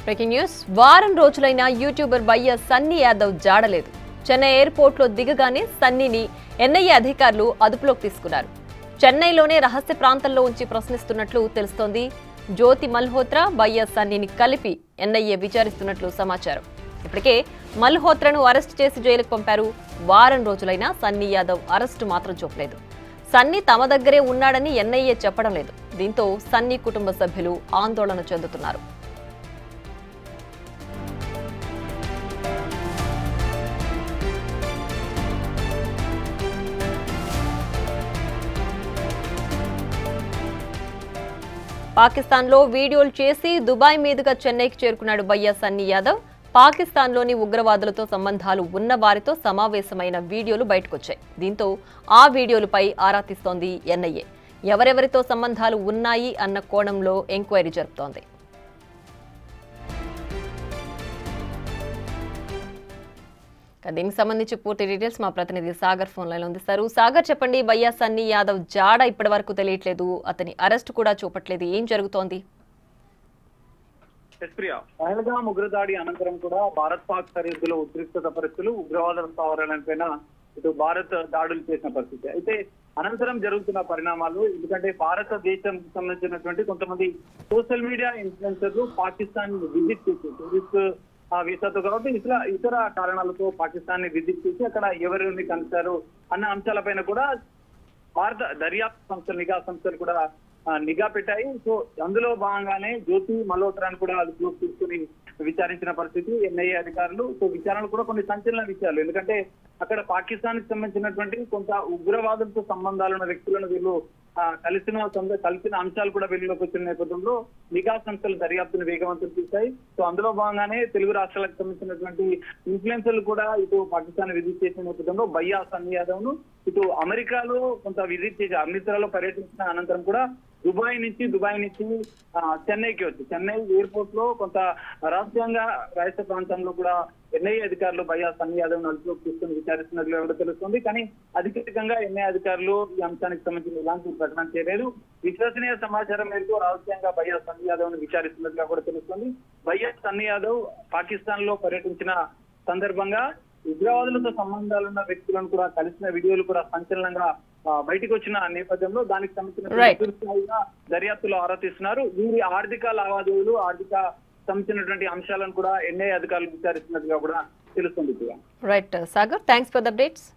Breaking news వారం రోజులైన YouTuber Bayya Sunny Yadav జాడలేదు. Chennai airport లో దిగగానే సన్నీని ఎన్ఐఏ అధికారులు అదుపులోకి తీసుకున్నారు. చెన్నైలోనే రహస్య ప్రాంతంలో ఉంచి ప్రశ్నిస్తున్నట్లు తెలుస్తోంది. జ్యోతి మల్హోత్రా, బయ్య సన్నీని కలిపి ఎన్ఐఏ విచారిస్తున్నట్లు సమాచారం. ఇప్పటికే మల్హోత్రాను అరెస్ట్ చేసి జైలుకు పంపారు. వారం రోజులైనా సన్నీ యాదవ్ అరెస్టు మాత్రం చూపలేదు. సన్నీ తమ దగ్గరే ఉన్నాడని ఎన్ఐఏ చెప్పడం లేదు. దీంతో సన్నీ కుటుంబ సభ్యులు ఆందోళన చెందుతున్నారు. పాకిస్తాన్లో వీడియోలు చేసి దుబాయ్ మీదుగా చెన్నైకి చేరుకున్నాడు బయ్య సన్నీ యాదవ్. పాకిస్తాన్లోని ఉగ్రవాదులతో సంబంధాలు ఉన్న వారితో సమావేశమైన వీడియోలు బయటకొచ్చాయి. దీంతో ఆ వీడియోలపై ఆరా తీస్తోంది ఎన్ఐఏ. ఎవరెవరితో సంబంధాలు ఉన్నాయి అన్న కోణంలో ఎంక్వైరీ జరుపుతోంది. దీనికి సంబంధించి పూర్తి డీటెయిల్స్ మా ప్రతినిధి సాగర్ ఫోన్ లైన్ అందిస్తారు. సాగర్, చెప్పండి, బయ్య సన్నీ యాదవ్ జాడ ఇప్పటి వరకు తెలియట్లేదు, అతని అరెస్ట్ కూడా చూపట్లేదు, ఏం జరుగుతోంది? పహల్గాం ఉగ్రదాడి అనంతరం కూడా భారత్ పాక్ సరిహద్దులో ఉద్రిక్తత పరిస్థితులు, ఉగ్రవాద స్థావరాలపైన ఇటు భారత్ దాడులు చేసిన పరిస్థితి. అయితే అనంతరం జరుగుతున్న పరిణామాలు, ఎందుకంటే భారతదేశం సంబంధించినటువంటి కొంతమంది సోషల్ మీడియా ఇన్ఫ్లుయెన్సర్లు పాకిస్తాన్ విజిట్ చేసి టూరిస్ట్ వీసాతో కాబట్టి ఇతర కారణాలతో పాకిస్తాన్ ని విజిట్ చేసి అక్కడ ఎవరిని కలిశారు అన్న అంశాలపైన కూడా భారత దర్యాప్తు సంస్థలు, నిఘా సంస్థలు కూడా నిఘా పెట్టాయి. సో అందులో భాగంగానే జ్యోతి మల్హోత్రాను కూడా అదుపులోకి తీసుకుని విచారించిన పరిస్థితి ఎన్ఐఏ అధికారులు. సో విచారణలు కూడా కొన్ని సంచలన విషయాలు, ఎందుకంటే అక్కడ పాకిస్తాన్ కి సంబంధించినటువంటి కొంత ఉగ్రవాదులతో సంబంధాలున్న వ్యక్తులను వీళ్ళు కలిసిన అంశాలు కూడా వెలుగులోకి వచ్చిన నేపథ్యంలో నిఘా సంస్థలు దర్యాప్తును వేగవంతం చేశాయి. సో అందులో భాగంగానే తెలుగు రాష్ట్రాలకు సంబంధించినటువంటి ఇన్ఫ్లుయెన్సర్లు కూడా ఇటు పాకిస్తాన్ విజిట్ చేసిన నేపథ్యంలో బయ్య సన్నీ యాదవ్ ను ఇటు అమెరికాలో కొంత విజిట్ చేసి అమృత్సర్లో పర్యటించిన అనంతరం కూడా దుబాయ్ నుంచి చెన్నైకి వచ్చి చెన్నై ఎయిర్పోర్ట్ లో కొంత రహస్యంగా రాష్ట్ర ప్రాంతంలో కూడా ఎన్ఐఏ అధికారులు బయ్య సన్నీ యాదవ్ ను అదుపులోకి తీసుకుని విచారిస్తున్నట్లు ఎవరో తెలుస్తుంది. కానీ అధికారికంగా ఎన్ఐఏ అధికారులు ఈ అంశానికి సంబంధించిన ఎలాంటి ప్రకటన చేయలేదు. విశ్వసనీయ సమాచారం మేరకు రహస్యంగా బయ్య సన్నీ యాదవ్ ను విచారిస్తున్నట్లుగా కూడా తెలుస్తుంది. బయ్య సన్నీ యాదవ్ పాకిస్తాన్ లో పర్యటించిన సందర్భంగా ఉగ్రవాదులతో సంబంధాలున్న వ్యక్తులను కూడా కలిసిన వీడియోలు కూడా సంచలనంగా బయటకు వచ్చిన నేపథ్యంలో దానికి సంబంధించిన దర్యాప్తులో ఆరా తీస్తున్నారు. వీరి ఆర్థిక లావాదేవీలు, సంబంధించినటువంటి అంశాలను కూడా ఎన్ఐఏ అధికారులు విచారిస్తున్నట్టుగా కూడా తెలుస్తుంది. Right Sagar, thanks for the updates.